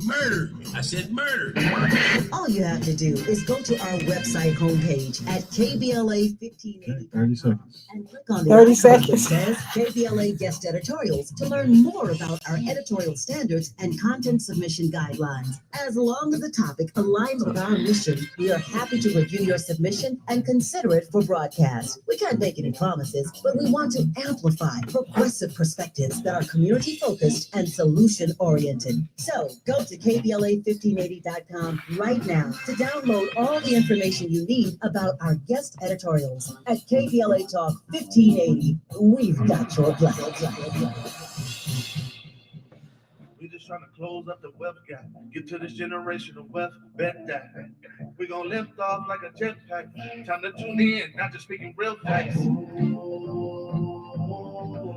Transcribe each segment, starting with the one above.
murdered me. I said murdered. All you have to do is go to our website homepage at KBLA 1580. 30 seconds. And click on the 30 icon that seconds. says KBLA Guest Editorials to learn more about our editorial standards and content submission guidelines. As long as the topic aligns with our mission, we are happy to review your submission and consider it for broadcast. We can't make any promises, but we want to amplify progressive perspectives that are community-focused and solution-oriented. So go to KBLA1580.com right now to download all the information you need about our guest editorials. At KBLA Talk 1580, we've got your black. We just trying to close up the wealth gap, get to this generational wealth, bet that. We gonna lift off like a jetpack. Time to tune in, not just speaking real facts.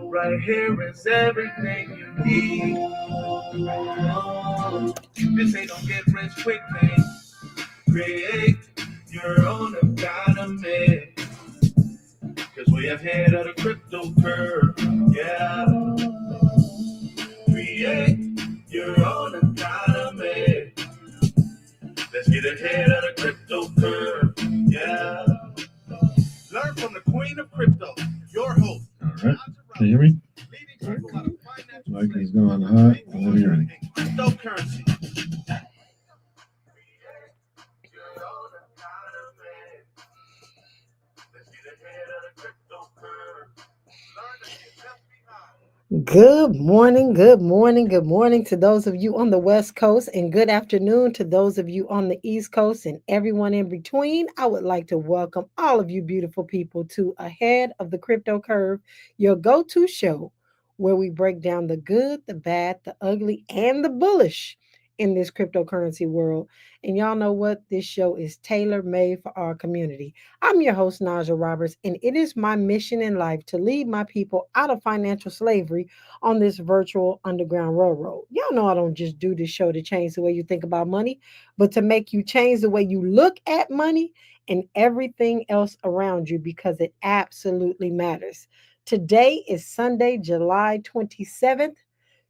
Right here is everything you need. This ain't no get rich quick thing. Create your own economy. Cause we ahead of the crypto curve. Yeah. Create your own economy. Let's get ahead of the crypto curve. Yeah. Learn from the queen of crypto, your host. All right. Can you hear me? All right, cool. Mic is going hot. Whenever you're ready. Cryptocurrency. Good morning, good morning, good morning to those of you on the West Coast, and good afternoon to those of you on the East Coast and everyone in between. I would like to welcome all of you beautiful people to Ahead of the Crypto Curve, your go-to show where we break down the good, the bad, the ugly, and the bullish in this cryptocurrency world. And y'all know what? This show is tailor-made for our community. I'm your host, Naja Roberts, and it is my mission in life to lead my people out of financial slavery on this virtual underground railroad. Y'all know I don't just do this show to change the way you think about money, but to make you change the way you look at money and everything else around you, because it absolutely matters. Today is Sunday, July 27th.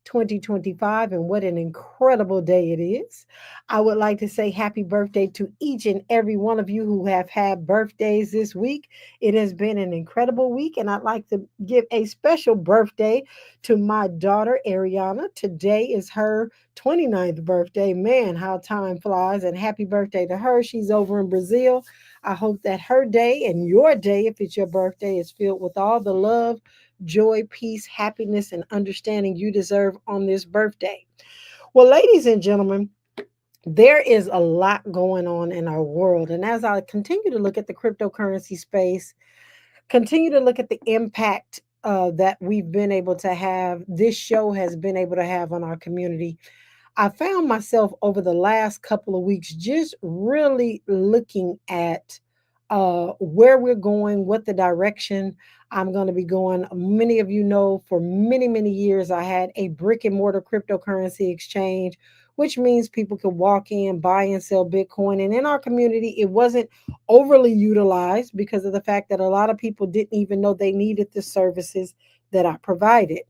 2025, and what an incredible day it is. I would like to say happy birthday to each and every one of you who have had birthdays this week. It has been an incredible week, and I'd like to give a special birthday to my daughter Ariana. Today is her 29th birthday. Man, how time flies, and happy birthday to her. She's over in Brazil. I hope that her day and your day, if it's your birthday, is filled with all the love, joy, peace, happiness, and understanding you deserve on this birthday. Well, ladies and gentlemen, there is a lot going on in our world. And as I continue to look at the cryptocurrency space, continue to look at the impact that we've been able to have, this show has been able to have on our community, I found myself over the last couple of weeks just really looking at where we're going, what the direction I'm going to be going. Many of you know for many, many years, I had a brick and mortar cryptocurrency exchange, which means people could walk in, buy and sell Bitcoin. And in our community, it wasn't overly utilized because of the fact that a lot of people didn't even know they needed the services that I provided.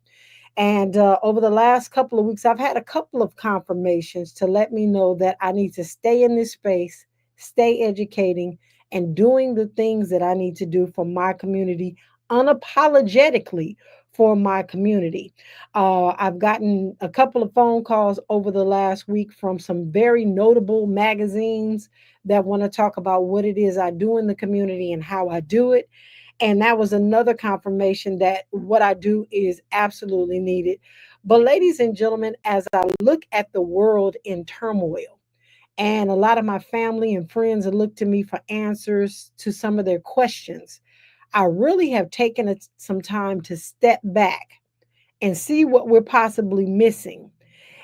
And over the last couple of weeks, I've had a couple of confirmations to let me know that I need to stay in this space, stay educating, and doing the things that I need to do for my community unapologetically for my community. I've gotten a couple of phone calls over the last week from some very notable magazines that want to talk about what it is I do in the community and how I do it. And that was another confirmation that what I do is absolutely needed. But, ladies and gentlemen, as I look at the world in turmoil, and a lot of my family and friends have looked to me for answers to some of their questions, I really have taken some time to step back and see what we're possibly missing.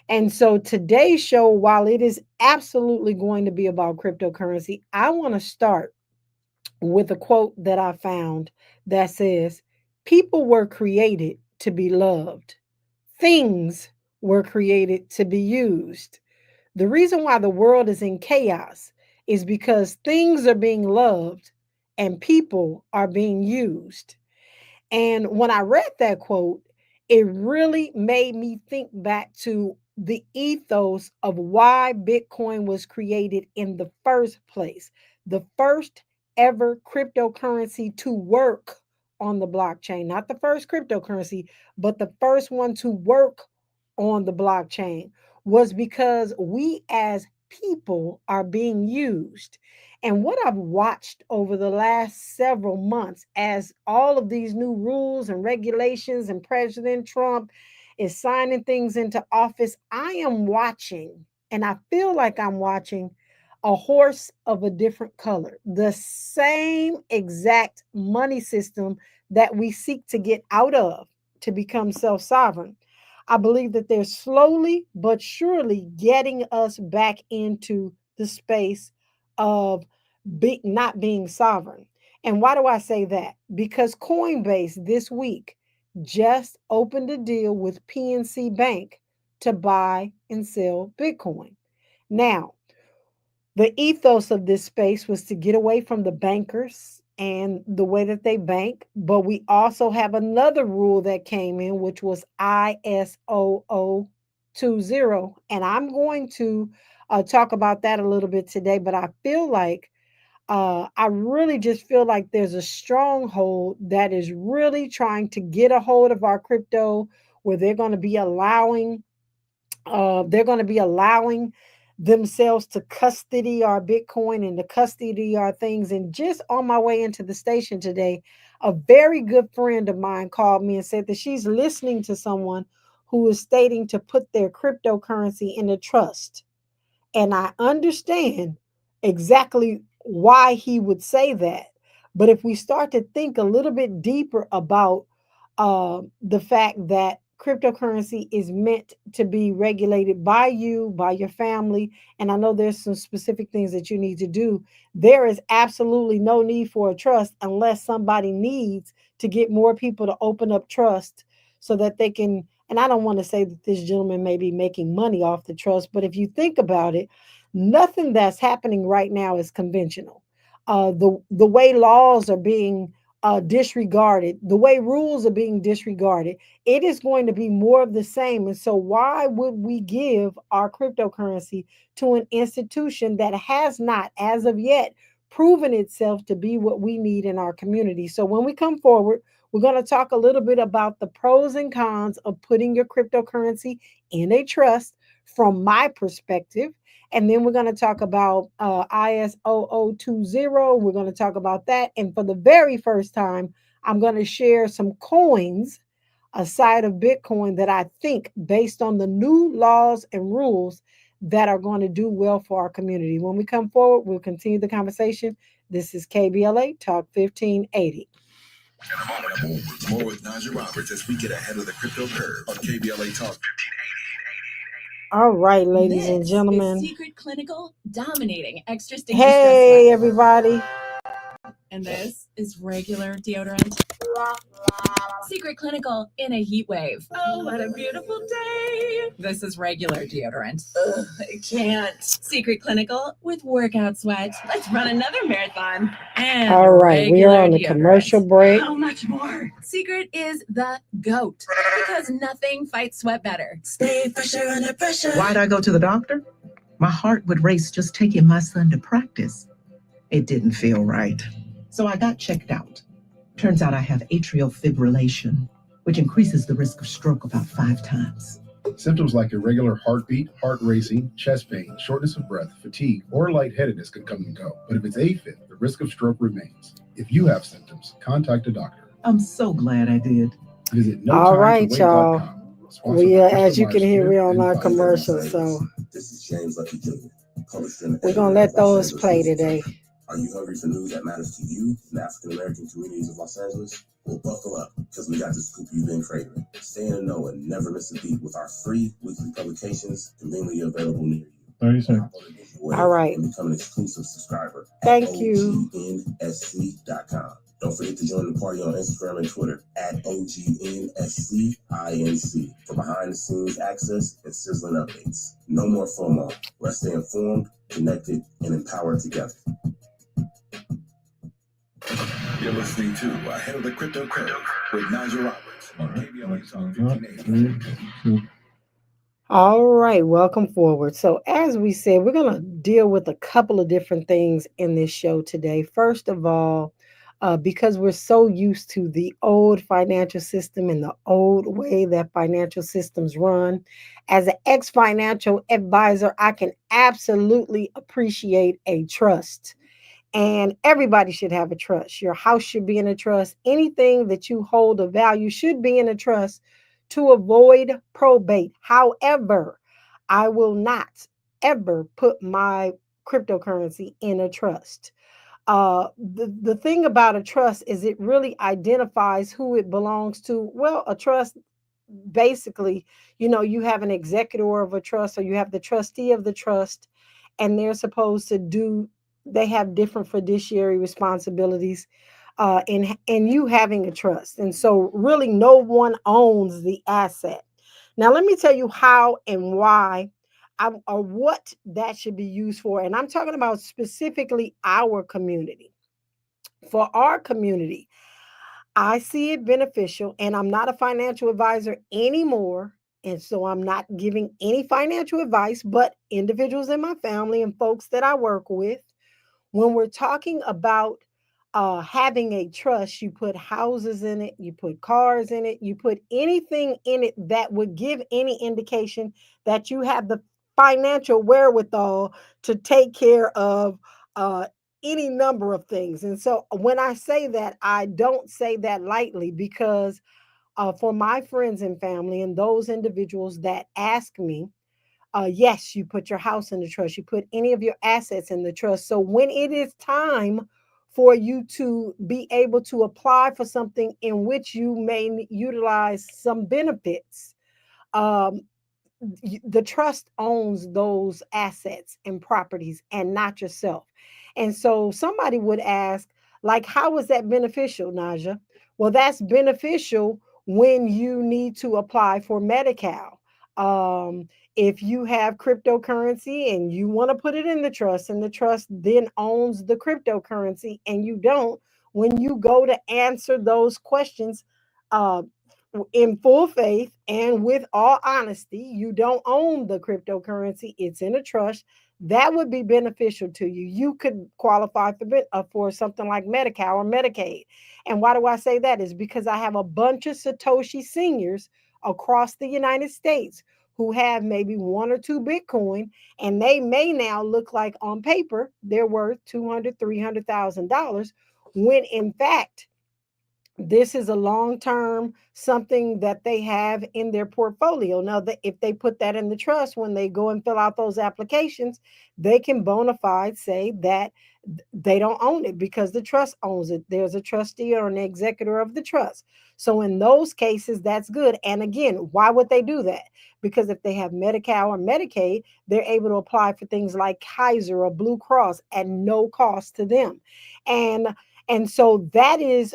And so today's show, while it is absolutely going to be about cryptocurrency, I want to start with a quote that I found that says, "People were created to be loved. Things were created to be used. The reason why the world is in chaos is because things are being loved and people are being used." And when I read that quote, it really made me think back to the ethos of why Bitcoin was created in the first place. The first ever cryptocurrency to work on the blockchain, not the first cryptocurrency, but the first one to work on the blockchain, was because we as people are being used. And what I've watched over the last several months, as all of these new rules and regulations and President Trump is signing things into office, I am watching, and I feel like I'm watching a horse of a different color. The same exact money system that we seek to get out of to become self sovereign. I believe that they're slowly but surely getting us back into the space of not being sovereign. And why do I say that? Because Coinbase this week just opened a deal with PNC Bank to buy and sell Bitcoin. Now, the ethos of this space was to get away from the bankers and the way that they bank, but we also have another rule that came in, which was ISO 20. And I'm going to talk about that a little bit today, but I feel like I really just feel like there's a stronghold that is really trying to get a hold of our crypto, where they're going to be allowing themselves to custody our Bitcoin and to custody our things. And just on my way into the station today, a very good friend of mine called me and said that she's listening to someone who is stating to put their cryptocurrency in a trust. And I understand exactly why he would say that. But if we start to think a little bit deeper about the fact that cryptocurrency is meant to be regulated by you, by your family, and I know there's some specific things that you need to do, there is absolutely no need for a trust unless somebody needs to get more people to open up trust so that they can. And I don't want to say that this gentleman may be making money off the trust, but if you think about it, nothing that's happening right now is conventional. The way laws are being disregarded, the way rules are being disregarded, it is going to be more of the same. And so, why would we give our cryptocurrency to an institution that has not, as of yet, proven itself to be what we need in our community? So, when we come forward, we're going to talk a little bit about the pros and cons of putting your cryptocurrency in a trust from my perspective. And then we're going to talk about ISO 20. We're going to talk about that. And for the very first time, I'm going to share some coins aside of Bitcoin that I think, based on the new laws and rules, that are going to do well for our community. When we come forward, we'll continue the conversation. This is KBLA Talk 1580. More with Najee Roberts as we get ahead of the crypto curve on KBLA Talk 1580. All right, ladies and This gentlemen. is Secret Clinical dominating extra stinky Hey, stress everybody. and this is regular deodorant. Secret Clinical in a heat wave. Oh, what a beautiful day. This is regular deodorant. Ugh, I can't. Secret Clinical with workout sweat. Let's run another marathon. And all right, we are on the deodorant. commercial break. How much more? Secret is the GOAT because nothing fights sweat better. Stay fresher under pressure. Why'd I go to the doctor? My heart would race just taking my son to practice. It didn't feel right. So I got checked out. Turns out I have atrial fibrillation, which increases the risk of stroke about 5 times. Symptoms like irregular heartbeat, heart racing, chest pain, shortness of breath, fatigue, or lightheadedness can come and go. But if it's AFib, the risk of stroke remains. If you have symptoms, contact a doctor. I'm so glad I did. Visit All right, y'all. notimetoWait.com. We, as you can hear, we're on our commercials, so This is James Lucky Jr. we're gonna let those play today. Are you hungry for news that matters to you in the African American communities of Los Angeles? Well, buckle up, because we got the scoop you've been craving. Stay in the know and never miss a beat with our free weekly publications conveniently available near you. 30 seconds. All right. And become an exclusive subscriber. Thank you. OGNSC.com. Don't forget to join the party on Instagram and Twitter at OGNSCINC for behind-the-scenes access and sizzling updates. No more FOMO. Let's stay informed, connected, and empowered together. You're listening to Ahead of the Crypto Curve with Najee Roberts on KBLA Talk 1580. All right, welcome forward. So, as we said, we're going to deal with a couple of different things in this show today. First of all, because we're so used to the old financial system and the old way that financial systems run, as an ex financial advisor, I can absolutely appreciate a trust. And everybody should have a trust. Your house should be in a trust. Anything that you hold of value should be in a trust to avoid probate. However, I will not ever put my cryptocurrency in a trust. The thing about a trust is it really identifies who it belongs to. Well, a trust basically, you have an executor of a trust, or you have the trustee of the trust, and they're supposed to do, they have different fiduciary responsibilities in you having a trust. And so, really, no one owns the asset. Now, let me tell you how and why. Or what that should be used for. And I'm talking about specifically our community. For our community, I see it beneficial, and I'm not a financial advisor anymore. And so I'm not giving any financial advice, but individuals in my family and folks that I work with, when we're talking about having a trust, you put houses in it, you put cars in it, you put anything in it that would give any indication that you have the financial wherewithal to take care of uh, any number of things. And so when I say that, I don't say that lightly, because for my friends and family and those individuals that ask me, yes, you put your house in the trust, you put any of your assets in the trust. So when it is time for you to be able to apply for something in which you may utilize some benefits, um, the trust owns those assets and properties and not yourself. And so somebody would ask, like, how is that beneficial, Naja? Well, that's beneficial when you need to apply for Medi-Cal. If you have cryptocurrency and you want to put it in the trust, and the trust then owns the cryptocurrency, and you don't, when you go to answer those questions, uh, in full faith and with all honesty, you don't own the cryptocurrency, it's in a trust. That would be beneficial to you. You could qualify for something like Medi-Cal or Medicaid. And why do I say that? Is because I have a bunch of Satoshi seniors across the United States who have maybe one or two Bitcoin, and they may now look like on paper they're worth $200,000, $300,000, when in fact this is a long term something that they have in their portfolio. Now, if they put that in the trust, when they go and fill out those applications, they can bona fide say that they don't own it because the trust owns it. There's a trustee or an executor of the trust. So in those cases, that's good. And again, why would they do that? Because if they have Medi-Cal or Medicaid, they're able to apply for things like Kaiser or Blue Cross at no cost to them. And so that is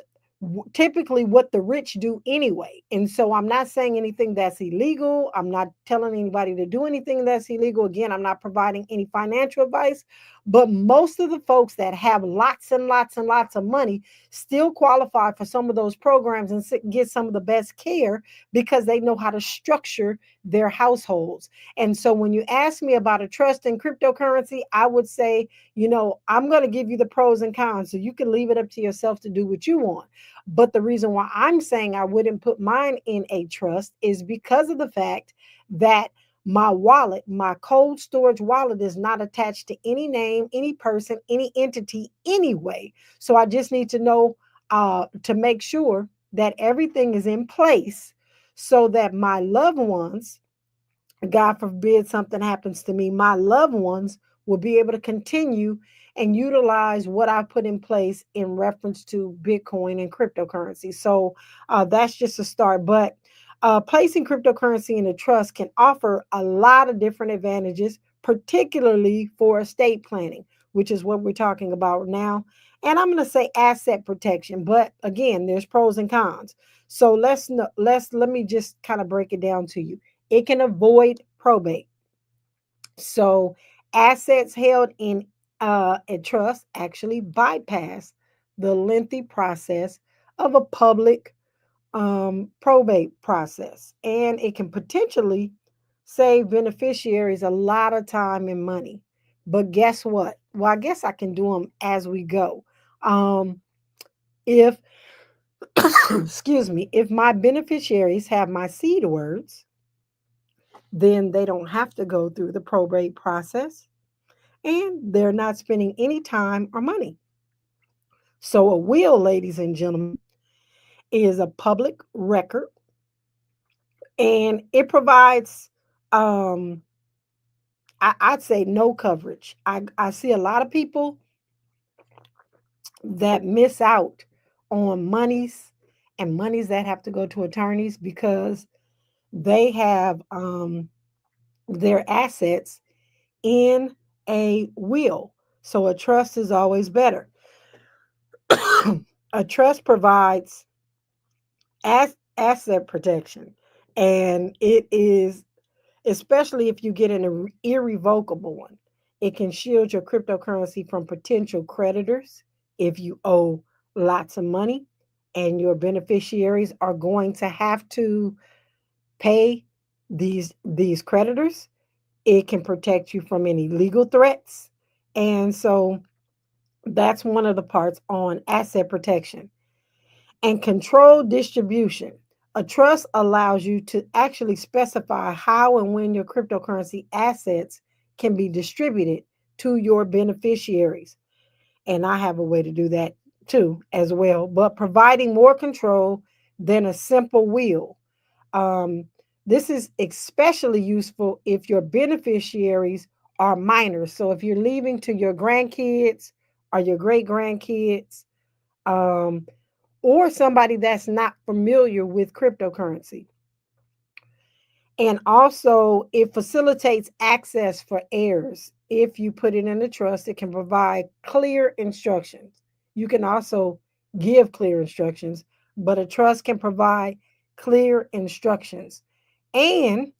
typically what the rich do anyway. And so I'm not saying anything that's illegal. I'm not telling anybody to do anything that's illegal. Again, I'm not providing any financial advice, but most of the folks that have lots and lots and lots of money still qualify for some of those programs and get some of the best care because they know how to structure their households. And so when you ask me about a trust in cryptocurrency, I would say, I'm going to give you the pros and cons, so you can leave it up to yourself to do what you want. But the reason why I'm saying I wouldn't put mine in a trust is because of the fact that my wallet, my cold storage wallet, is not attached to any name, any person, any entity anyway. So I just need to know to make sure that everything is in place so that my loved ones, God forbid something happens to me, my loved ones will be able to continue and utilize what I put in place in reference to Bitcoin and cryptocurrency. So that's just a start. But placing cryptocurrency in a trust can offer a lot of different advantages, particularly for estate planning, which is what we're talking about now. And I'm going to say asset protection, but again, there's pros and cons. So let me just kind of break it down to you. It can avoid probate. So assets held in a trust actually bypass the lengthy process of a public probate process, and it can potentially save beneficiaries a lot of time and money. But guess what? Well, I guess I can do them as we go. If, excuse me, if my beneficiaries have my seed words, then they don't have to go through the probate process and they're not spending any time or money. So, a will, ladies and gentlemen, is a public record and it provides, um, I'd say, no coverage. I see a lot of people that miss out on monies that have to go to attorneys because they have their assets in a will. So a trust is always better. A trust provides asset protection, and it is, especially if you get an irrevocable one, it can shield your cryptocurrency from potential creditors if you owe lots of money and your beneficiaries are going to have to pay these creditors. It can protect you from any legal threats. And so that's one of the parts on asset protection. And controlled distribution. A trust allows you to actually specify how and when your cryptocurrency assets can be distributed to your beneficiaries. And I have a way to do that too, as well, but providing more control than a simple will. Um, this is especially useful if your beneficiaries are minors. So if you're leaving to your grandkids or your great grandkids, um, or somebody that's not familiar with cryptocurrency. And also, it facilitates access for heirs. If you put it in a trust, it can provide clear instructions. You can also give clear instructions, but a trust can provide clear instructions. And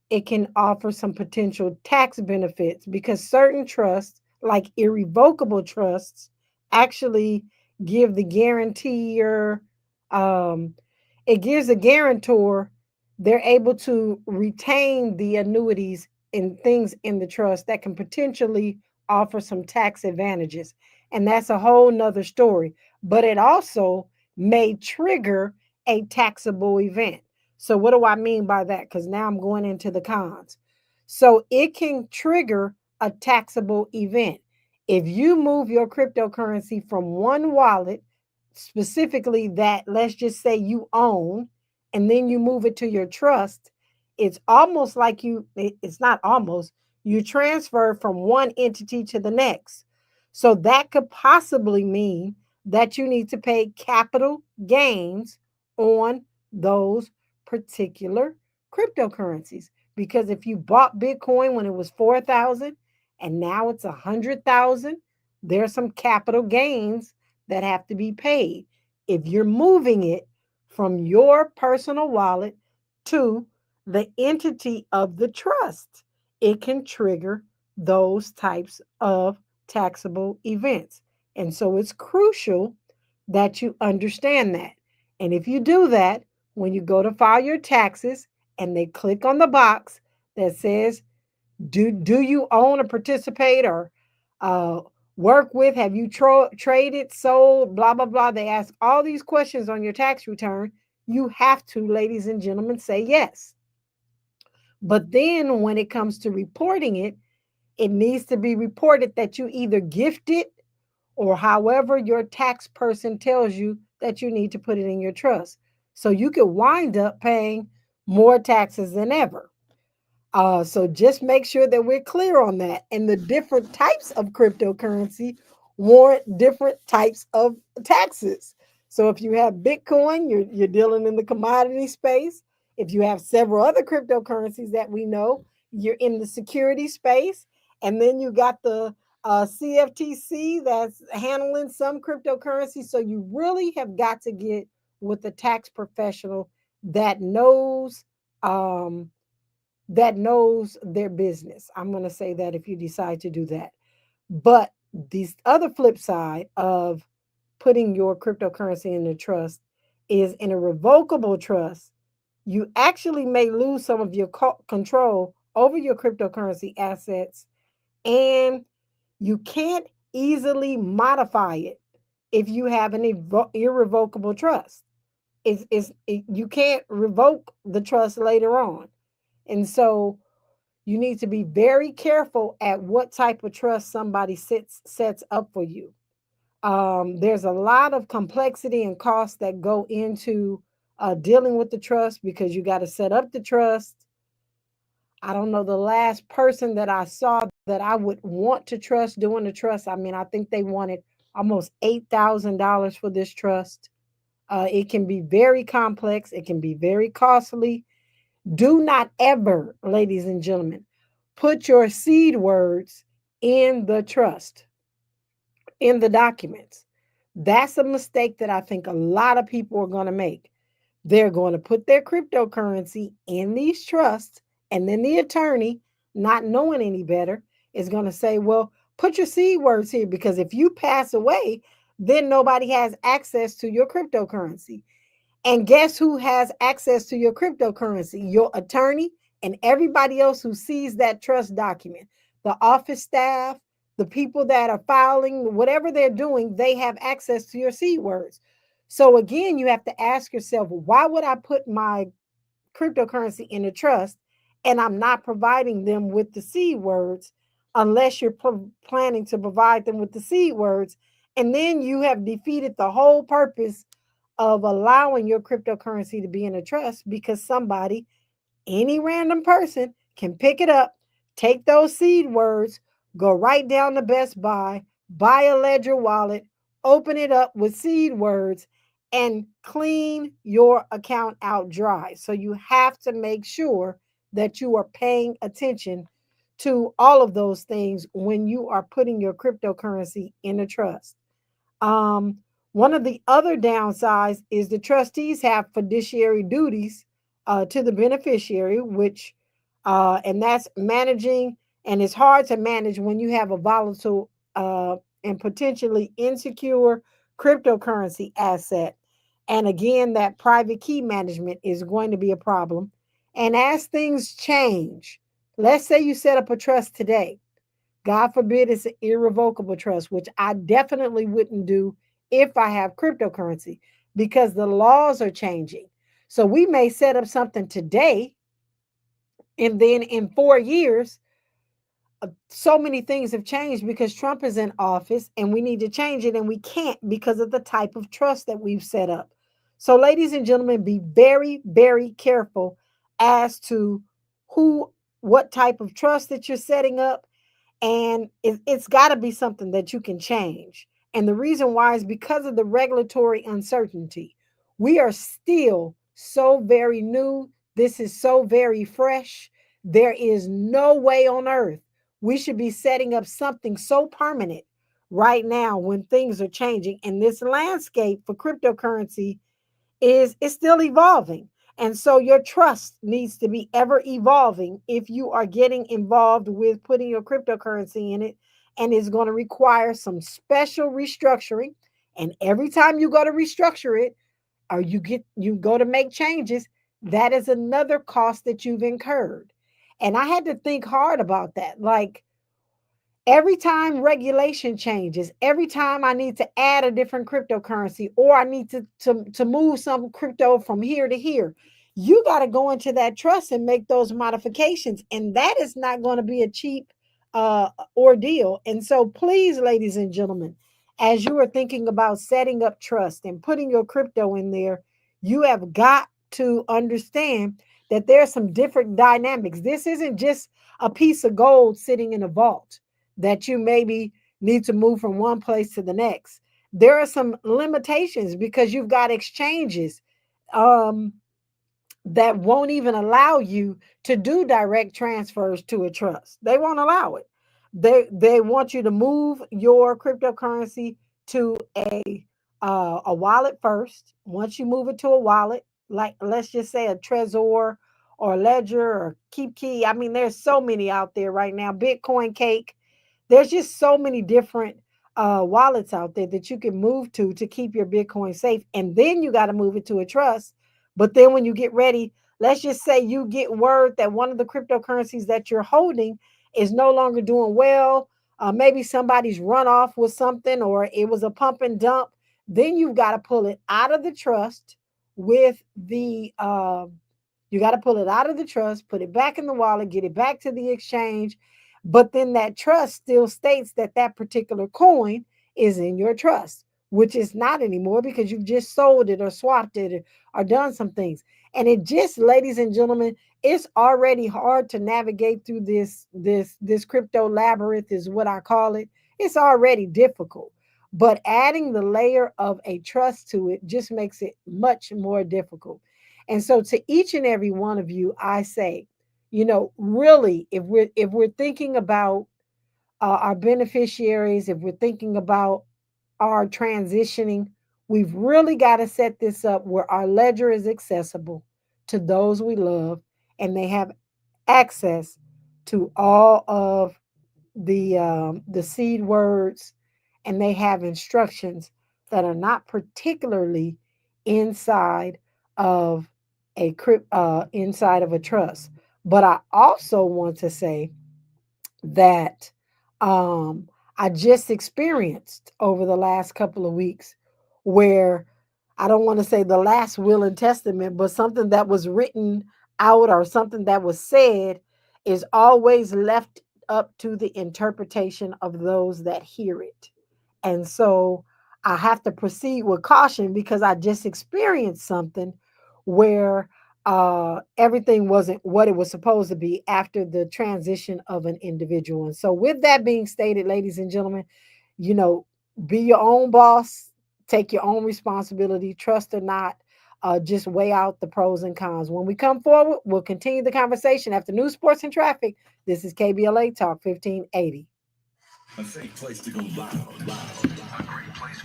it can offer some potential tax benefits because certain trusts, like irrevocable trusts, actually give the guarantor, um, it gives a guarantor, they're able to retain the annuities and things in the trust that can potentially offer some tax advantages. And that's a whole nother story. But it also may trigger a taxable event. So, what do I mean by that? Because now I'm going into the cons. So, it can trigger a taxable event. If you move your cryptocurrency from one wallet, specifically that, let's just say, you own, and then you move it to your trust, it's almost like it's not almost, you transfer from one entity to the next. So, that could possibly mean that you need to pay capital gains on those particular cryptocurrencies. Because if you bought Bitcoin when it was 4,000 and now it's 100,000, there's some capital gains that have to be paid. If you're moving it from your personal wallet to the entity of the trust, it can trigger those types of taxable events. And so it's crucial that you understand that. And if you do that, when you go to file your taxes and they click on the box that says, do you own or participate or uh, work with? Have you traded, sold, blah, blah, blah? They ask all these questions on your tax return. You have to, ladies and gentlemen, say yes. But then when it comes to reporting it, it needs to be reported that you either gifted or however your tax person tells you that you need to put it in your trust. So you could wind up paying more taxes than ever. So just make sure that we're clear on that. And the different types of cryptocurrency warrant different types of taxes. So if you have Bitcoin, you're dealing in the commodity space. If you have several other cryptocurrencies that we know, you're in the security space. And then you got the CFTC that's handling some cryptocurrency. So you really have got to get with a tax professional that knows um, their business. I'm going to say that if you decide to do that. But the other flip side of putting your cryptocurrency in a trust is in a revocable trust, you actually may lose some of your control over your cryptocurrency assets, and you can't easily modify it if you have an irrevocable trust. You can't revoke the trust later on. And so you need to be very careful at what type of trust somebody sets up for you. There's a lot of complexity and costs that go into dealing with the trust, because you got to set up the trust. I don't know the last person that I saw that I would want to trust doing the trust. I mean, I think they wanted almost $8,000 for this trust. It can be very complex. It can be very costly. Do not ever, ladies and gentlemen, put your seed words in the trust, in the documents. That's a mistake that I think a lot of people are going to make. They're going to put their cryptocurrency in these trusts, and then the attorney, not knowing any better, is going to say, well, put your seed words here, because if you pass away, then nobody has access to your cryptocurrency. And guess who has access to your cryptocurrency? Your attorney and everybody else who sees that trust document. The office staff, the people that are filing, whatever they're doing, they have access to your seed words. So again, you have to ask yourself, why would I put my cryptocurrency in a trust and I'm not providing them with the seed words, unless you're planning to provide them with the seed words? And then you have defeated the whole purpose of allowing your cryptocurrency to be in a trust, because somebody, any random person, can pick it up, take those seed words, go right down to Best Buy, buy a Ledger wallet, open it up with seed words, and clean your account out dry. So you have to make sure that you are paying attention to all of those things when you are putting your cryptocurrency in a trust. Um, One of the other downsides is the trustees have fiduciary duties to the beneficiary, and that's managing, and it's hard to manage when you have a volatile and potentially insecure cryptocurrency asset. And again, that private key management is going to be a problem. And as things change, let's say you set up a trust today. God forbid it's an irrevocable trust, which I definitely wouldn't do if I have cryptocurrency, because the laws are changing. So we may set up something today, and then in 4 years, so many things have changed because Trump is in office and we need to change it, and we can't because of the type of trust that we've set up. So, ladies and gentlemen, be very, very careful as to what type of trust that you're setting up, and it's got to be something that you can change. And the reason why is because of the regulatory uncertainty. We are still so very new. This is so very fresh. There is no way on earth we should be setting up something so permanent right now when things are changing. And this landscape for cryptocurrency is still evolving. And so your trust needs to be ever evolving if you are getting involved with putting your cryptocurrency in it. And it's going to require some special restructuring. And every time you go to restructure it, or you go to make changes, that is another cost that you've incurred. And I had to think hard about that. Like, every time regulation changes, every time I need to add a different cryptocurrency, or I need to move some crypto from here to here, you got to go into that trust and make those modifications. And that is not going to be a cheap ordeal. And so please, ladies and gentlemen, as you are thinking about setting up trust and putting your crypto in there, you have got to understand that there are some different dynamics. This isn't just a piece of gold sitting in a vault that you maybe need to move from one place to the next. There are some limitations because you've got exchanges that won't even allow you to do direct transfers to a trust. They won't allow it. They want you to move your cryptocurrency to a wallet first. Once you move it to a wallet, like let's just say a Trezor or Ledger or KeepKey. I mean, there's so many out there right now. Bitcoin Cake. There's just so many different wallets out there that you can move to keep your Bitcoin safe. And then you got to move it to a trust. But then when you get ready, let's just say you get word that one of the cryptocurrencies that you're holding is no longer doing well. Maybe somebody's run off with something, or it was a pump and dump. Then you've got to pull it out of the trust with the you got to pull it out of the trust, put it back in the wallet, get it back to the exchange. But then that trust still states that that particular coin is in your trust, which is not anymore because you've just sold it or swapped it or done some things. And it just, ladies and gentlemen, it's already hard to navigate through this crypto labyrinth, is what I call it. It's already difficult. But adding the layer of a trust to it just makes it much more difficult. And so to each and every one of you, I say, really, if we're thinking about our beneficiaries, if we're thinking about our transitioning, we've really got to set this up where our ledger is accessible to those we love, and they have access to all of the seed words, and they have instructions that are not particularly inside of inside of a trust. But I also want to say that I just experienced over the last couple of weeks, where I don't want to say the last will and testament, but something that was written out or something that was said is always left up to the interpretation of those that hear it. And so I have to proceed with caution because I just experienced something where everything wasn't what it was supposed to be after the transition of an individual. And so, with that being stated, ladies and gentlemen, you know, be your own boss, take your own responsibility, trust or not. Just weigh out the pros and cons. When we come forward, we'll continue the conversation after news, sports, and traffic. This is KBLA Talk 1580. A safe place to go loud.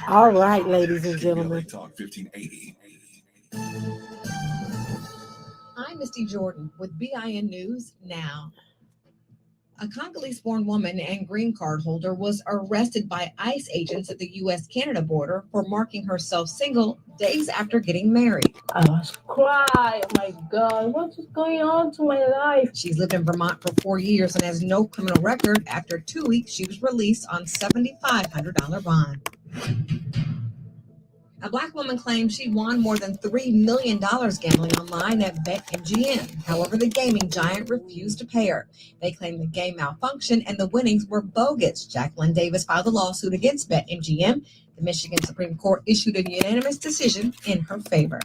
All right, ladies and gentlemen. KBLA Talk 1580. I'm Misty Jordan with BIN News Now. A Congolese-born woman and green card holder was arrested by ICE agents at the U.S.-Canada border for marking herself single days after getting married. I was crying. Oh my God, what is going on to my life? She's lived in Vermont for 4 years and has no criminal record. After 2 weeks, she was released on $7,500 bond. A Black woman claims she won more than $3 million gambling online at BetMGM. However, the gaming giant refused to pay her. They claim the game malfunctioned and the winnings were bogus. Jacqueline Davis filed a lawsuit against BetMGM. The Michigan Supreme Court issued a unanimous decision in her favor.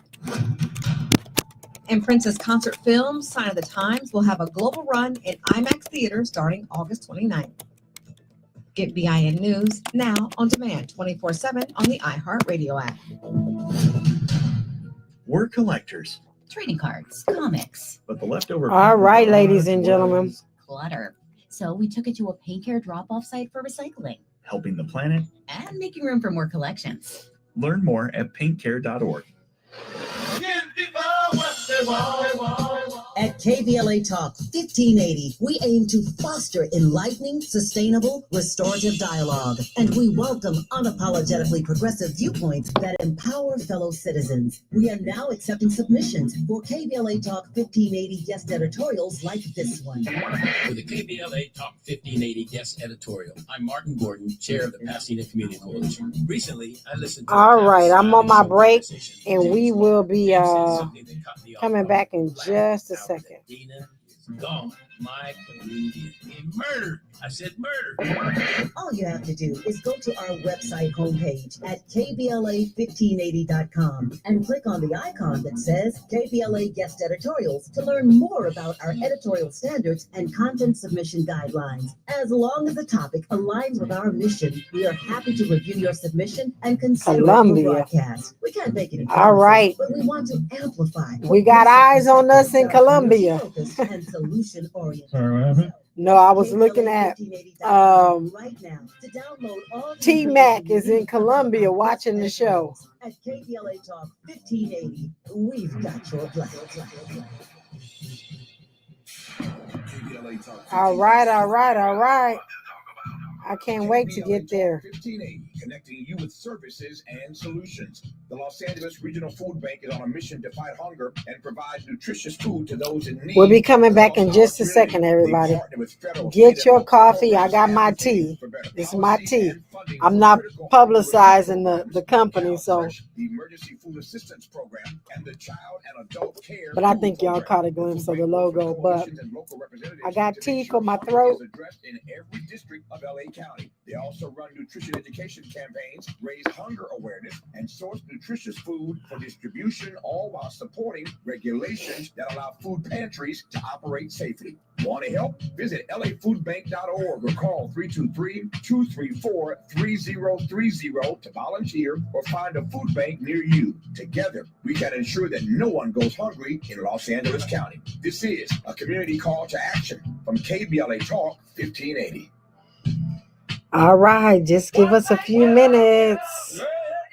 And Prince's concert film, Sign of the Times, will have a global run in IMAX theaters starting August 29th. Get BIN News now on demand 24/7 on the iHeartRadio app. We're collectors. Trading cards, comics. But the leftover. All right, ladies and gentlemen. Clutter. So we took it to a paint care drop-off site for recycling. Helping the planet. And making room for more collections. Learn more at paintcare.org. At KBLA Talk 1580, we aim to foster enlightening, sustainable, restorative dialogue, and we welcome unapologetically progressive viewpoints that empower fellow citizens. We are now accepting submissions for KBLA Talk 1580 guest editorials like this one. For the KBLA Talk 1580 guest editorial, I'm Martin Gordon, chair of the Pasadena Community Coalition. Recently, I listened to all right, I'm on my break, and we will be coming back in just a second. Dina is gone. My community is being murdered. I said murder. All you have to do is go to our website homepage at KBLA1580.com and click on the icon that says KBLA Guest Editorials to learn more about our editorial standards and content submission guidelines. As long as the topic aligns with our mission, we are happy to review your submission and consider it for broadcast. We can't make it all right, but we want to amplify. We got eyes on us in Colombia. And solution oriented. Sorry, what happened? No, I was looking at T-Mac is in Colombia watching the show. At KBLA Talk 1580, we've got your black. All right. I can't wait to get there. 1580, connecting you with services and solutions. The Los Angeles Regional Food Bank is on a mission to fight hunger and provide nutritious food to those in need. We'll be coming back in just a second, everybody. Get your coffee. I got my tea. This is my tea. I'm not publicizing the company, so. The Emergency Food Assistance Program and the Child and Adult Care. But I think y'all caught a glimpse of the logo. But I got tea for my throat. In every district of LA County. They also run nutrition education campaigns, raise hunger awareness, and source nutritious food for distribution, all while supporting regulations that allow food pantries to operate safely. Want to help? Visit lafoodbank.org or call 323-234-3030 to volunteer or find a food bank near you. Together, we can ensure that no one goes hungry in Los Angeles County. This is a community call to action from KBLA Talk 1580. All right, just give us a few minutes.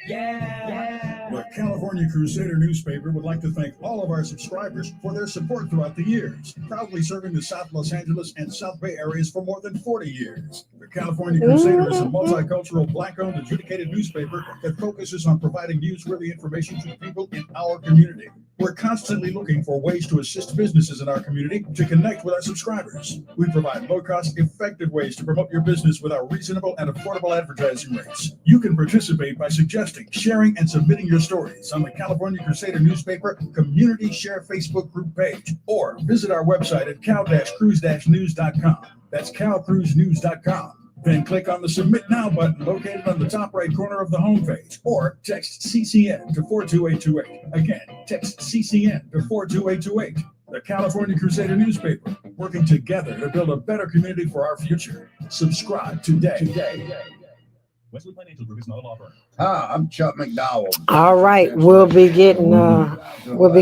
The California Crusader newspaper would like to thank all of our subscribers for their support throughout the years, proudly serving the South Los Angeles and South Bay areas for more than 40 years. The California Crusader is a multicultural, Black-owned, adjudicated newspaper that focuses on providing newsworthy information to people in our community. We're constantly looking for ways to assist businesses in our community to connect with our subscribers. We provide low-cost, effective ways to promote your business with our reasonable and affordable advertising rates. You can participate by suggesting, sharing, and submitting your stories on the California Crusader newspaper Community Share Facebook group page, or visit our website at cal-cruise-news.com. That's cal-cruise-news.com. Then click on the Submit Now button located on the top right corner of the homepage, or text CCN to 42828. Again, text CCN to 42828. The California Crusader newspaper, working together to build a better community for our future. Subscribe today. Wesley Financial Group is not a law firm. Hi, I'm Chuck McDowell. All right, we'll be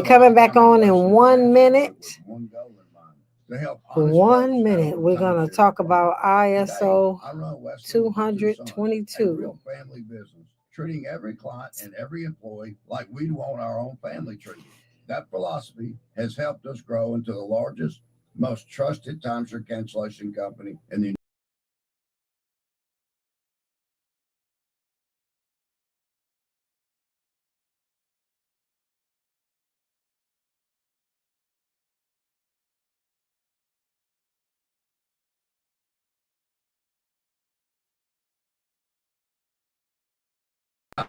coming back on in 1 minute. 1 minute. We're going to talk about ISO 222. Family business, treating every client and every employee like we'd want our own family treated. That philosophy has helped us grow into the largest, most trusted timeshare cancellation company in the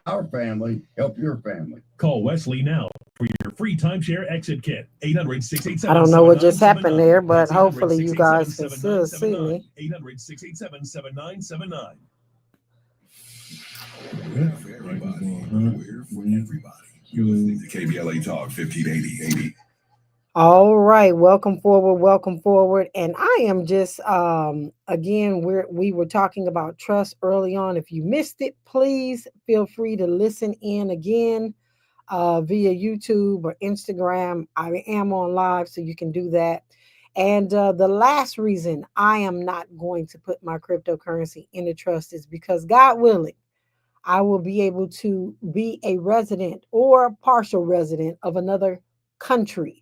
our family, help your family. Call Wesley now for your free timeshare exit kit. 800-687-7979. I don't know what just happened there, but hopefully you guys can still see me. 800-687-7979. We're for everybody. We're for everybody. You're listening to KBLA Talk 1580. All right, welcome forward. And I am just again, we were talking about trust early on. If you missed it, please feel free to listen in again via YouTube or Instagram. I am on live, so you can do that. And the last reason I am not going to put my cryptocurrency in a trust is because, God willing, I will be able to be a resident or partial resident of another country.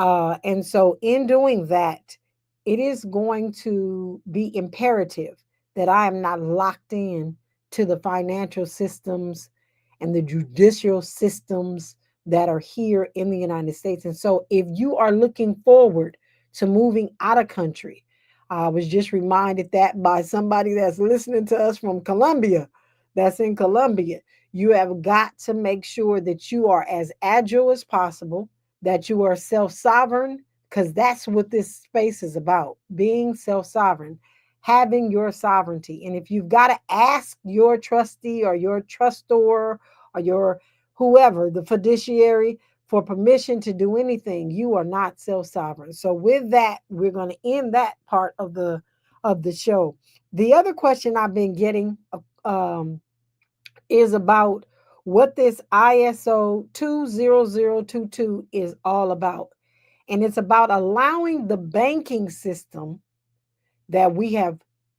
And so in doing that, it is going to be imperative that I am not locked in to the financial systems and the judicial systems that are here in the United States. And so if you are looking forward to moving out of country, I was just reminded that by somebody that's listening to us from Colombia, that's in Colombia. You have got to make sure that you are as agile as possible, that you are self-sovereign, because that's what this space is about, being self-sovereign, having your sovereignty. And if you've got to ask your trustee or your trustor or your whoever, the fiduciary, for permission to do anything, you are not self-sovereign. So with that, we're going to end that part of the show. The other question I've been getting is about what this ISO 20022 is all about. And it's about allowing the banking system that we have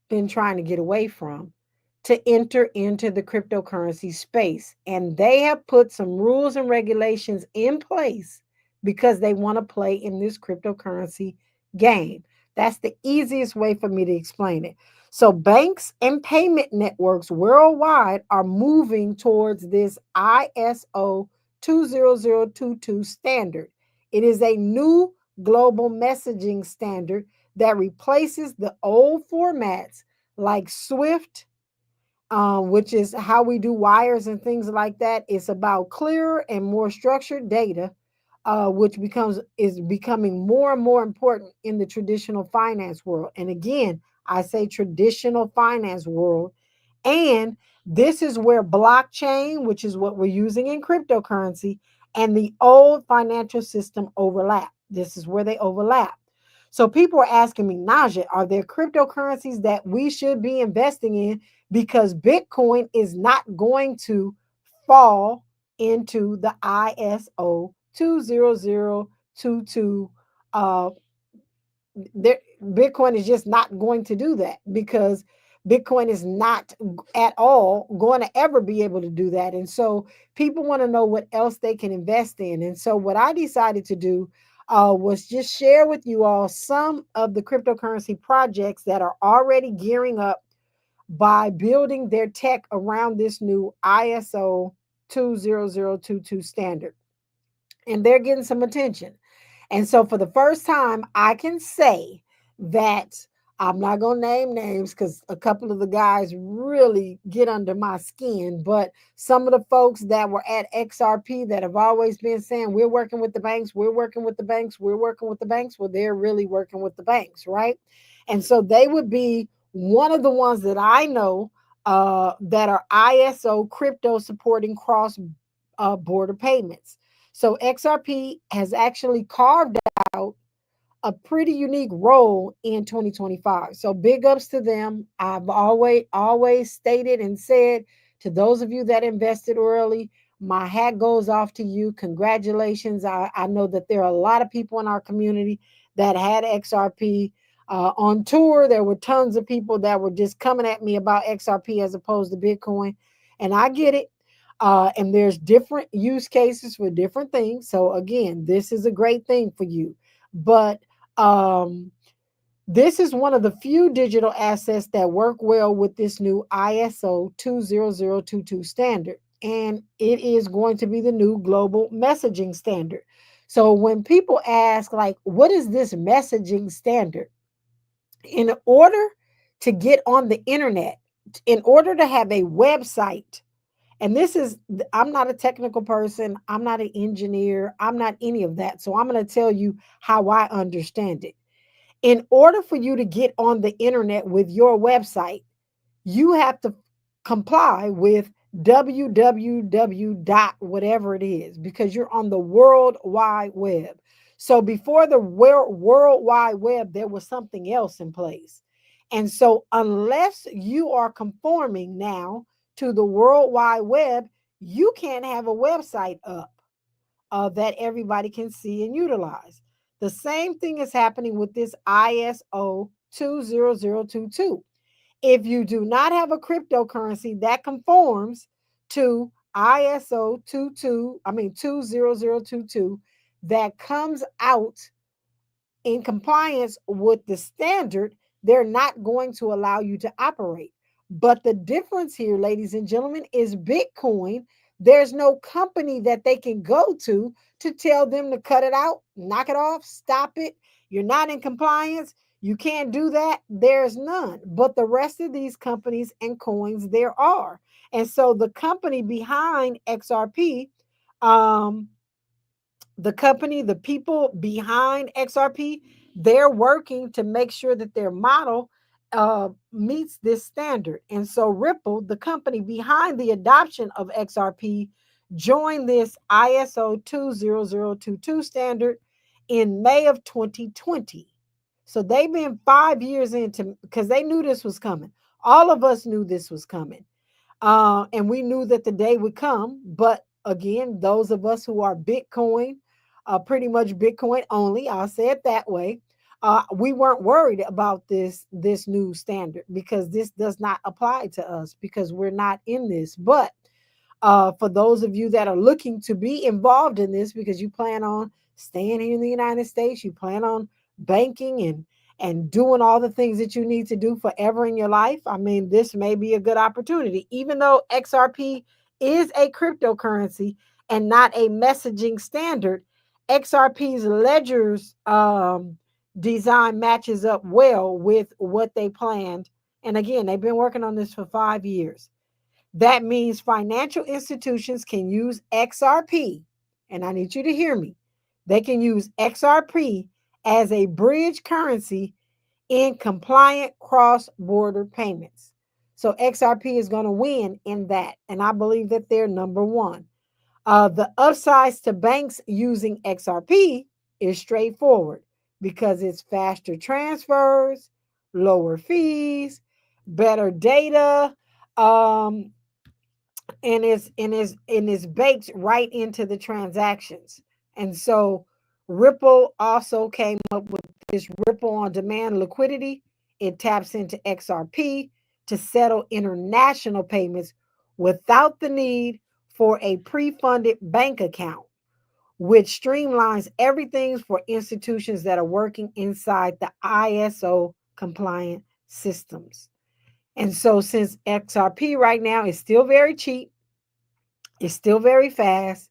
been trying to get away from to enter into the cryptocurrency space. And they have put some rules and regulations in place because they want to play in this cryptocurrency game. That's the easiest way for me to explain it. So banks and payment networks worldwide are moving towards this ISO 20022 standard. It is a new global messaging standard that replaces the old formats like SWIFT, which is how we do wires and things like that. It's about clearer and more structured data, which is becoming more and more important in the traditional finance world. And again, I say traditional finance world. And this is where blockchain, which is what we're using in cryptocurrency, and the old financial system overlap. This is where they overlap. So people are asking me, Naja, are there cryptocurrencies that we should be investing in? Because Bitcoin is not going to fall into the ISO 20022. Bitcoin is just not going to do that, because Bitcoin is not at all going to ever be able to do that. And so people want to know what else they can invest in. And so what I decided to do was just share with you all some of the cryptocurrency projects that are already gearing up by building their tech around this new ISO 20022 standard. And they're getting some attention. And so for the first time, I can say that I'm not going to name names because a couple of the guys really get under my skin. But some of the folks that were at XRP that have always been saying, we're working with the banks, we're working with the banks, we're working with the banks. Well, they're really working with the banks, right? And so they would be one of the ones that I know that are ISO crypto supporting cross border payments. So XRP has actually carved out a pretty unique role in 2025. So big ups to them. I've always stated and said to those of you that invested early, my hat goes off to you. Congratulations. I know that there are a lot of people in our community that had XRP on tour. There were tons of people that were just coming at me about XRP as opposed to Bitcoin. And I get it. And there's different use cases for different things. So again, this is a great thing for you. But this is one of the few digital assets that work well with this new ISO 20022 standard. And it is going to be the new global messaging standard. So when people ask, like, what is this messaging standard? In order to get on the internet, in order to have a website, and I'm not a technical person, I'm not an engineer, I'm not any of that. So I'm going to tell you how I understand it. In order for you to get on the internet with your website, you have to comply with www dot whatever it is, because you're on the World Wide Web. So before the World Wide Web, there was something else in place. And so unless you are conforming now to the World Wide Web, you can't have a website up that everybody can see and utilize. The same thing is happening with this ISO 20022. If you do not have a cryptocurrency that conforms to ISO 20022 that comes out in compliance with the standard, they're not going to allow you to operate. But the difference here, ladies and gentlemen, is Bitcoin. There's no company that they can go to tell them to cut it out, knock it off, stop it. You're not in compliance. You can't do that. There's none. But the rest of these companies and coins, there are. And so the company behind XRP, the people behind XRP, they're working to make sure that their model meets this standard. And so Ripple, the company behind the adoption of XRP, joined this ISO 20022 standard in May of 2020. So they've been 5 years into, because they knew this was coming. All of us knew this was coming. And we knew that the day would come. But again, those of us who are Bitcoin, pretty much Bitcoin only, I'll say it that way, we weren't worried about this new standard, because this does not apply to us because we're not in this. But for those of you that are looking to be involved in this because you plan on staying here in the United States, you plan on banking and doing all the things that you need to do forever in your life, I mean, this may be a good opportunity. Even though XRP is a cryptocurrency and not a messaging standard, XRP's ledger's design matches up well with what they planned. And again, they've been working on this for 5 years. That means financial institutions can use XRP, and I need you to hear me. They can use XRP as a bridge currency in compliant cross-border payments. So XRP is going to win in that, and I believe that they're number one. The upsides to banks using XRP is straightforward because it's faster transfers, lower fees, better data, and is baked right into the transactions. And so Ripple also came up with this Ripple on demand liquidity. It taps into XRP to settle international payments without the need for a pre-funded bank account, which streamlines everything for institutions that are working inside the ISO compliant systems. And so since XRP right now is still very cheap, it's still very fast,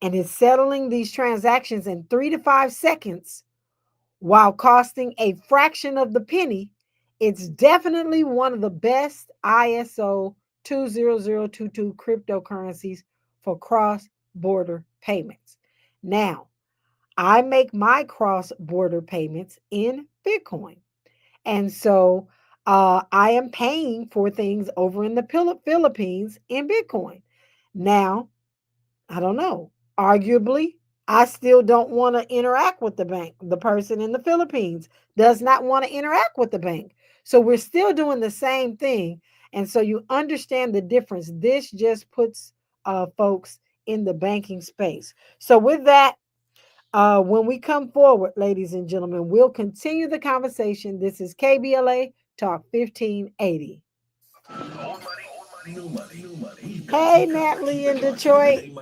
and it's settling these transactions in 3 to 5 seconds while costing a fraction of the penny, it's definitely one of the best ISO 20022 cryptocurrencies for cross-border payments. Now, I make my cross-border payments in Bitcoin. And so I am paying for things over in the Philippines in Bitcoin. Now, I don't know. Arguably, I still don't want to interact with the bank. The person in the Philippines does not want to interact with the bank. So we're still doing the same thing. And so you understand the difference. This just puts folks in the banking space. So with that, when we come forward, ladies and gentlemen, we'll continue the conversation. This is KBLA Talk 1580. New money. Hey, Natalie in Detroit.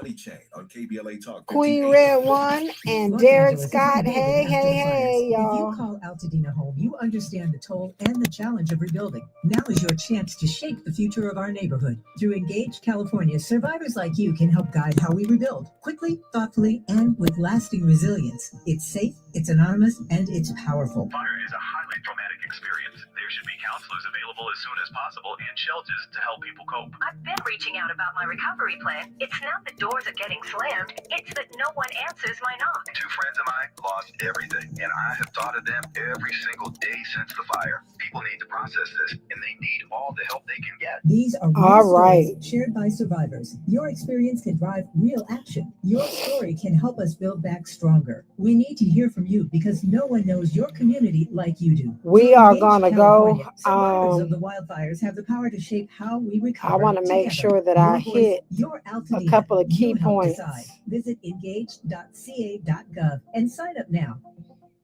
Queen Red One and Derek Scott. Hey, y'all. If you call Altadena home, you understand the toll and the challenge of rebuilding. Now is your chance to shape the future of our neighborhood. Through Engage California, survivors like you can help guide how we rebuild. Quickly, thoughtfully, and with lasting resilience. It's safe, it's anonymous, and it's powerful. Fire is a highly traumatic experience. There should be counselors available as soon as possible and shelters to help people cope. I've been reaching out about my recovery plan. It's not that doors are getting slammed, it's that no one answers my knock. 2 friends of mine lost everything, and I have thought of them every single day since the fire. People need to process this, and they need all the help they can get. These are real stories shared by survivors. Your experience can drive real action. Your story can help us build back stronger. We need to hear from you because no one knows your community like you do. We are going to go. Survivors of the wildfires have the power to shape how we recover. I want to make sure that I hit a couple of key points. Visit engage.ca.gov and sign up now.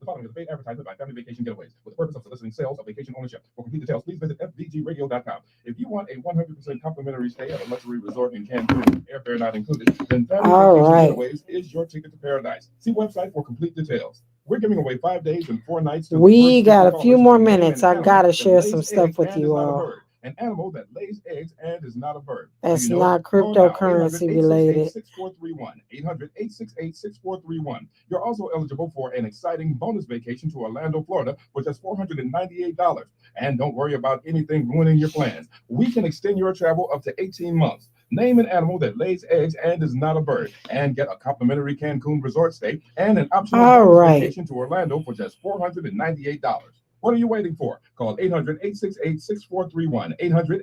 The following is a paid advertisement by Family Vacation Getaways with the purpose of soliciting sales of vacation ownership. For complete details, please visit fvgradio.com. If you want a 100% complimentary stay at a luxury resort in Cancun, airfare not included, then Family Vacation Getaways is your ticket to paradise. See website for complete details. We're giving away 5 days and 4 nights. We got a few more minutes. I got to share some stuff with you all. An animal that lays eggs and is not a bird. That's not cryptocurrency related. 800-868-6431. You're also eligible for an exciting bonus vacation to Orlando, Florida for just $498. And don't worry about anything ruining your plans. We can extend your travel up to 18 months. Name an animal that lays eggs and is not a bird, and get a complimentary Cancun resort stay and an optional bonus vacation to Orlando for just $498. What are you waiting for? Call 800-868-6431,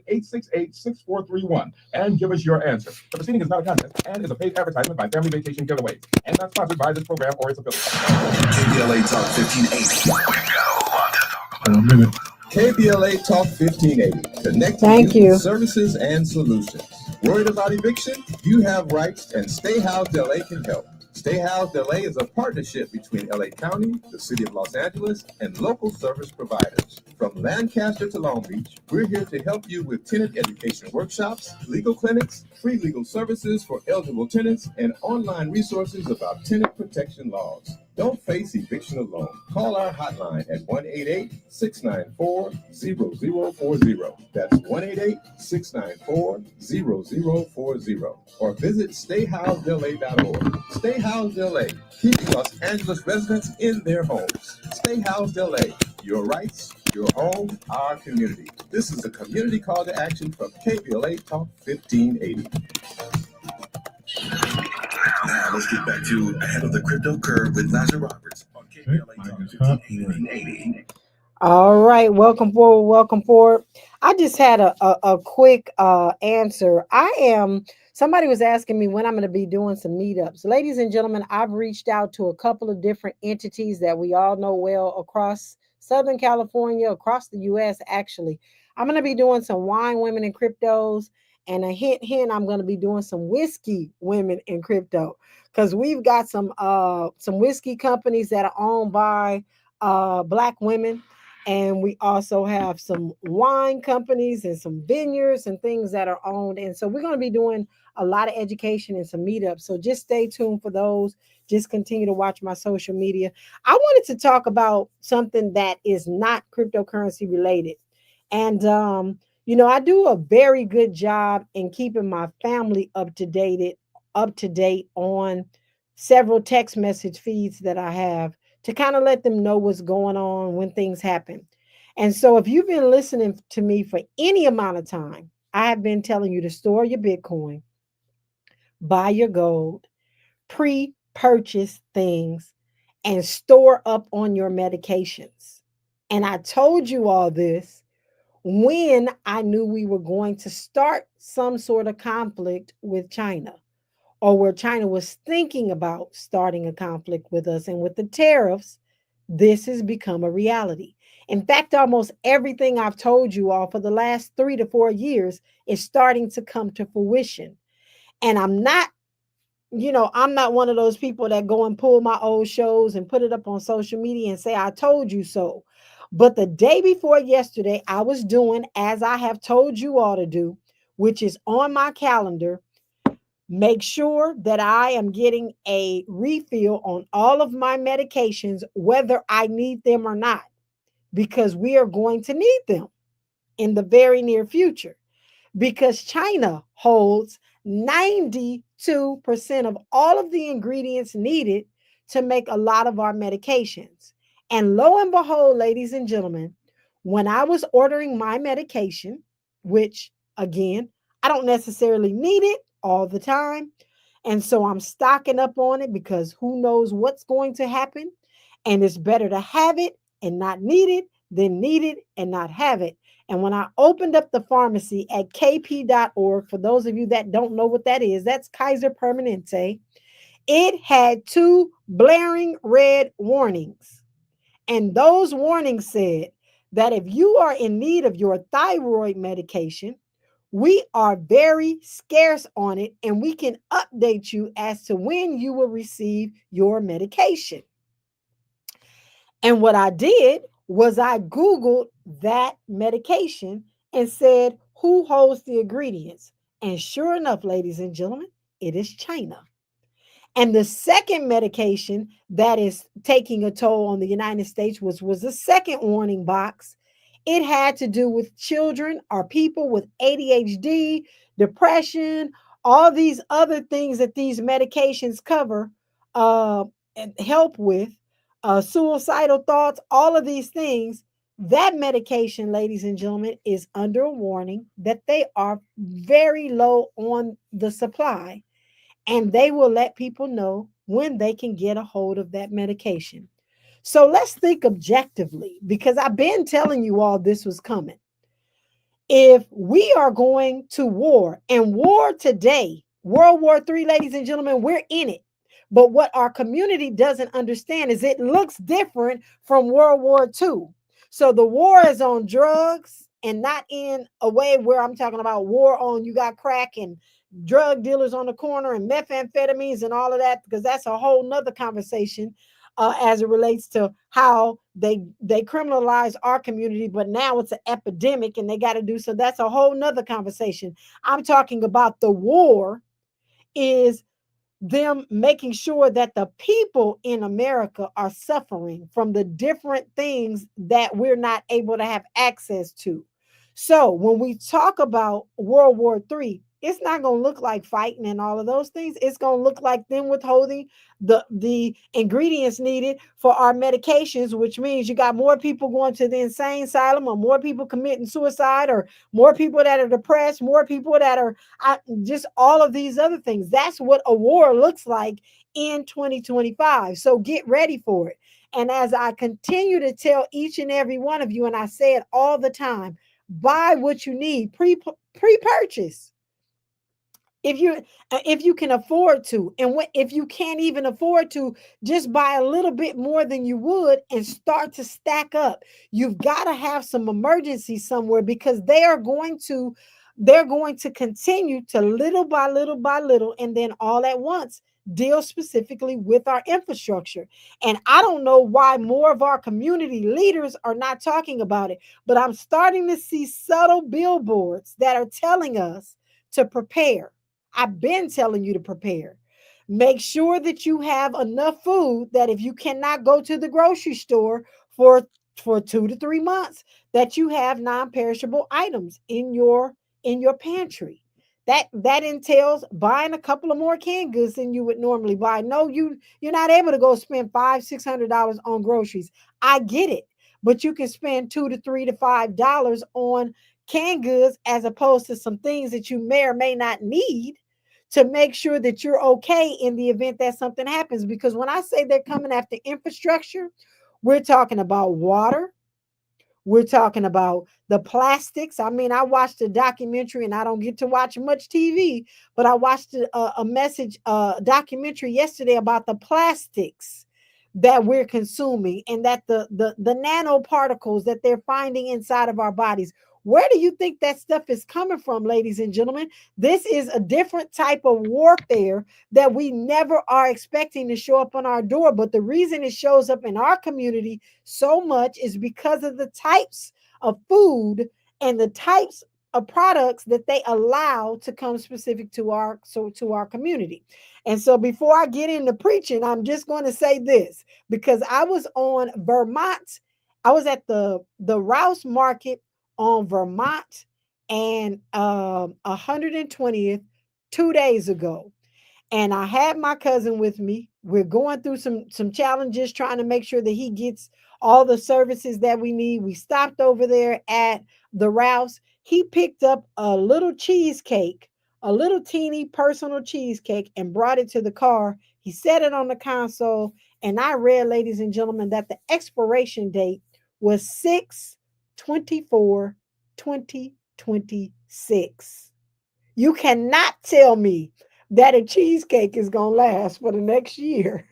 800-868-6431, and give us your answer. The proceeding is not a contest and is a paid advertisement by Family Vacation Getaways, and not sponsored by this program or its affiliates. KBLA Talk 1580. We've got a lot to talk about. In a minute. KBLA Talk 1580. Connecting you with services and solutions. Worried about eviction? You have rights, and Stay Housed LA can help. Stay Housed LA is a partnership between LA County, the City of Los Angeles, and local service providers. From Lancaster to Long Beach, we're here to help you with tenant education workshops, legal clinics, free legal services for eligible tenants, and online resources about tenant protection laws. Don't face eviction alone. Call our hotline at 1-888-694-0040. That's 1-888-694-0040. Or visit stayhousedla.org. Stay Housed LA, keeping Los Angeles residents in their homes. Stay Housed LA, your rights, your home, our community. This is a community call to action from KBLA Talk 1580. Now let's get back to Ahead of the Crypto Curve with Naja Roberts on KBLA Talk 1580. All right, welcome forward, welcome forward. I just had a quick answer. Somebody was asking me when I'm going to be doing some meetups. Ladies and gentlemen, I've reached out to a couple of different entities that we all know well across Southern California, across the US actually. I'm going to be doing some wine women in cryptos, and a hint, I'm going to be doing some whiskey women in crypto, because we've got some whiskey companies that are owned by Black women. And we also have some wine companies and some vineyards and things that are owned. And so we're going to be doing a lot of education and some meetups. So just stay tuned for those. Just continue to watch my social media. I wanted to talk about something that is not cryptocurrency related. And, I do a very good job in keeping my family up to date on several text message feeds that I have, to kind of let them know what's going on when things happen. And so if you've been listening to me for any amount of time, I have been telling you to store your Bitcoin, buy your gold, pre-purchase things, and store up on your medications. And I told you all this when I knew we were going to start some sort of conflict with China, or where China was thinking about starting a conflict with us. And with the tariffs, this has become a reality. In fact, almost everything I've told you all for the last 3 to 4 years is starting to come to fruition. And I'm not one of those people that go and pull my old shows and put it up on social media and say, I told you so. But the day before yesterday, I was doing as I have told you all to do, which is on my calendar. Make sure that I am getting a refill on all of my medications, whether I need them or not, because we are going to need them in the very near future, because China holds 92% of all of the ingredients needed to make a lot of our medications. And lo and behold, ladies and gentlemen, when I was ordering my medication, which again, I don't necessarily need it all the time, and so I'm stocking up on it because who knows what's going to happen. And it's better to have it and not need it than need it and not have it. And when I opened up the pharmacy at kp.org, for those of you that don't know what that is, that's Kaiser Permanente, it had 2 blaring red warnings. And those warnings said that if you are in need of your thyroid medication, we are very scarce on it, and we can update you as to when you will receive your medication. And what I did was I Googled that medication and said, who holds the ingredients? And sure enough, ladies and gentlemen, it is China. And the second medication that is taking a toll on the United States was the second warning box. It had to do with children or people with ADHD, depression, all these other things that these medications cover, and help with, suicidal thoughts, all of these things. That medication, ladies and gentlemen, is under a warning that they are very low on the supply, and they will let people know when they can get a hold of that medication. So let's think objectively, because I've been telling you all this was coming. If we are going to war, and war today, World War III, ladies and gentlemen, we're in it. But what our community doesn't understand is it looks different from World War II. So the war is on drugs, and not in a way where I'm talking about war on you got crack and drug dealers on the corner and methamphetamines and all of that, because that's a whole nother conversation as it relates to how they criminalize our community, but now it's an epidemic and they got to do so. That's a whole nother conversation. I'm talking about the war is them making sure that the people in America are suffering from the different things that we're not able to have access to. So when we talk about World War III, it's not going to look like fighting and all of those things. It's going to look like them withholding the ingredients needed for our medications, which means you got more people going to the insane asylum, or more people committing suicide, or more people that are depressed, more people that are just all of these other things. That's what a war looks like in 2025. So get ready for it. And as I continue to tell each and every one of you, and I say it all the time, buy what you need, pre-purchase. If you can afford to, and if you can't even afford to, just buy a little bit more than you would and start to stack up. You've got to have some emergency somewhere, because they're going to continue to little by little by little, and then all at once deal specifically with our infrastructure. And I don't know why more of our community leaders are not talking about it, but I'm starting to see subtle billboards that are telling us to prepare. I've been telling you to prepare. Make sure that you have enough food that if you cannot go to the grocery store for 2 to 3 months, that you have non-perishable items in your pantry. That entails buying a couple of more canned goods than you would normally buy. No, you're not able to go spend $500-$600 on groceries. I get it, but you can spend $2 to $3 to $5 on canned goods, as opposed to some things that you may or may not need, to make sure that you're okay in the event that something happens. Because when I say they're coming after infrastructure, we're talking about water. We're talking about the plastics. I mean, I watched a documentary, and I don't get to watch much TV, but I watched a documentary yesterday about the plastics that we're consuming, and that the nanoparticles that they're finding inside of our bodies. Where do you think that stuff is coming from, ladies and gentlemen? This is a different type of warfare that we never are expecting to show up on our door. But the reason it shows up in our community so much is because of the types of food and the types of products that they allow to come specific to our community. And so before I get into preaching, I'm just going to say this, because I was on Vermont. I was at the Rouse Market on Vermont and 120th 2 days ago. And I had my cousin with me. We're going through some challenges, trying to make sure that he gets all the services that we need. We stopped over there at the Rouse. He picked up a little cheesecake, a little teeny personal cheesecake, and brought it to the car. He set it on the console, and I read, ladies and gentlemen, that the expiration date was 6/24/2026. You cannot tell me that a cheesecake is going to last for the next year.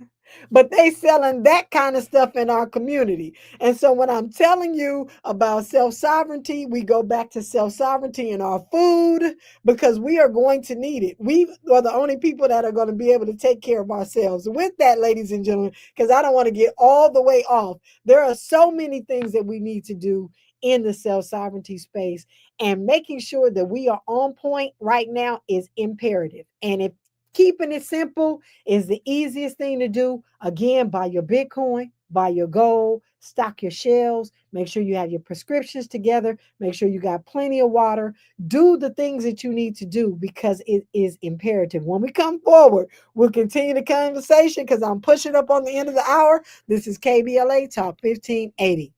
But they selling that kind of stuff in our community. And so when I'm telling you about self-sovereignty, we go back to self-sovereignty in our food, because we are going to need it. We are the only people that are going to be able to take care of ourselves. With that, ladies and gentlemen, because I don't want to get all the way off, there are so many things that we need to do in the self-sovereignty space, and making sure that we are on point right now is imperative. And if keeping it simple is the easiest thing to do, again, buy your Bitcoin, buy your gold, stock your shelves, make sure you have your prescriptions together, make sure you got plenty of water, do the things that you need to do, because it is imperative. When we come forward, we'll continue the conversation, because I'm pushing up on the end of the hour. This is KBLA Talk 1580.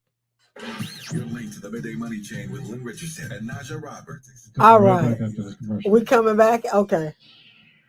You're linked to the Midday Money Chain with Lynn Richardson and Naja Roberts. All right. We coming back? Okay.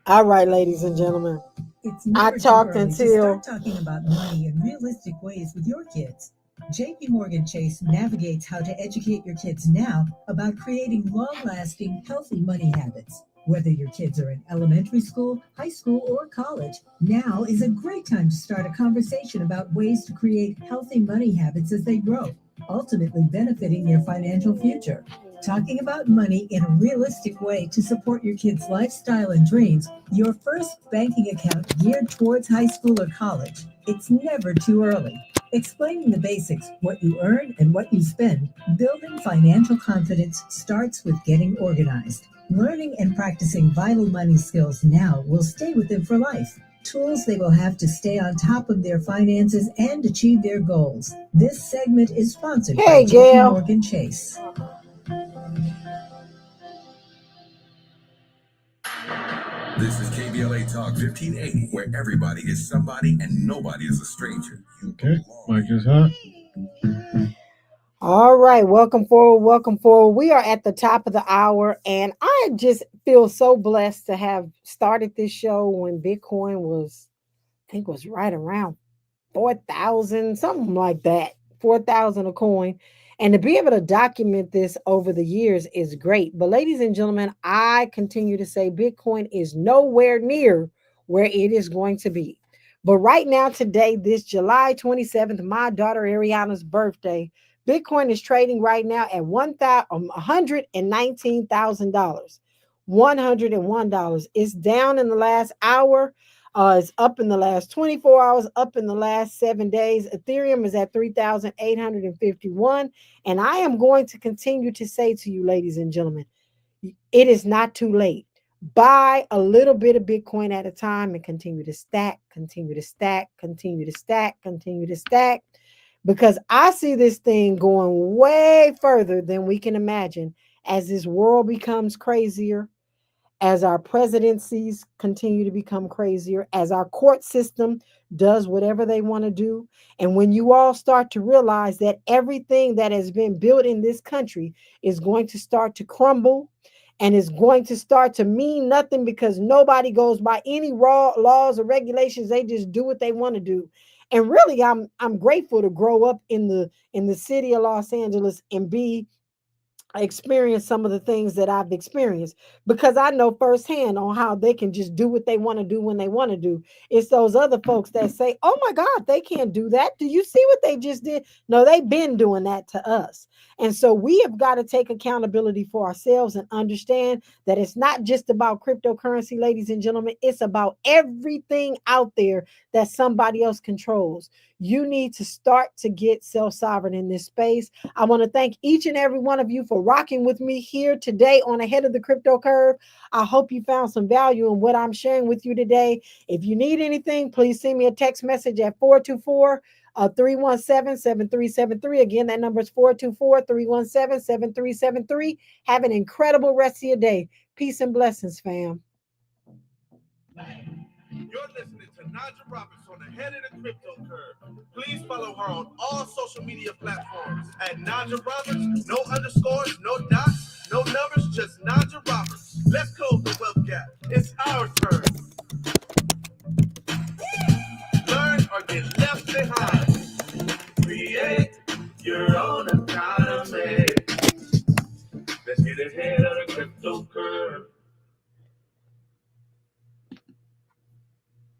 All right, ladies and gentlemen. It's never too early to start talking about money in realistic ways with your kids. JP Morgan Chase navigates how to educate your kids now about creating long-lasting, healthy money habits. Whether your kids are in elementary school, high school, or college, now is a great time to start a conversation about ways to create healthy money habits as they grow, ultimately benefiting your financial future. Talking about money in a realistic way to support your kids' lifestyle and dreams, your first banking account geared towards high school or college. It's never too early. Explaining the basics, what you earn and what you spend, building financial confidence starts with getting organized. Learning and practicing vital money skills now will stay with them for life. Tools they will have to stay on top of their finances and achieve their goals. This segment is sponsored by JP Morgan Chase. This is KBLA Talk 1580, where everybody is somebody and nobody is a stranger. Okay, mic is hot. All right, welcome forward, welcome forward. We are at the top of the hour, and I just feel so blessed to have started this show when Bitcoin was, I think, was right around 4,000, something like that, 4,000 a coin. And to be able to document this over the years is great. But ladies and gentlemen, I continue to say Bitcoin is nowhere near where it is going to be. But right now, today, this July 27th, my daughter Ariana's birthday, Bitcoin is trading right now at $119,000. $101. It's down in the last hour. It's up in the last 24 hours, up in the last 7 days. Ethereum is at 3,851. And I am going to continue to say to you, ladies and gentlemen, it is not too late. Buy a little bit of Bitcoin at a time and continue to stack, continue to stack, continue to stack, continue to stack. Because I see this thing going way further than we can imagine as this world becomes crazier, as our presidencies continue to become crazier, as our court system does whatever they want to do. And when you all start to realize that everything that has been built in this country is going to start to crumble and is going to start to mean nothing because nobody goes by any raw laws or regulations. They just do what they want to do. And really, I'm grateful to grow up in the city of Los Angeles and experience some of the things that I've experienced, because I know firsthand on how they can just do what they want to do when they want to do. It's those other folks that say, oh my God, they can't do that. Do you see what they just did? No, they've been doing that to us. And so we have got to take accountability for ourselves and understand that it's not just about cryptocurrency, ladies and gentlemen. It's about everything out there that somebody else controls. You need to start to get self-sovereign in this space. I want to thank each and every one of you for rocking with me here today on Ahead of the Crypto Curve. I hope you found some value in what I'm sharing with you today. If you need anything, please send me a text message at 424-317-7373. Again, that number is 424-317-7373. Have an incredible rest of your day. Peace and blessings, fam. You're listening to Naja Roberts on Ahead of the Crypto Curve. Please follow her on all social media platforms at Naja Roberts. No underscores, no dots, no numbers, just Naja Roberts. Let's close the wealth gap. It's our turn. Learn or get left behind. Create your own economy. Let's get ahead of the crypto curve.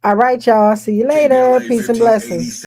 All right, y'all. See you later. Peace and blessings.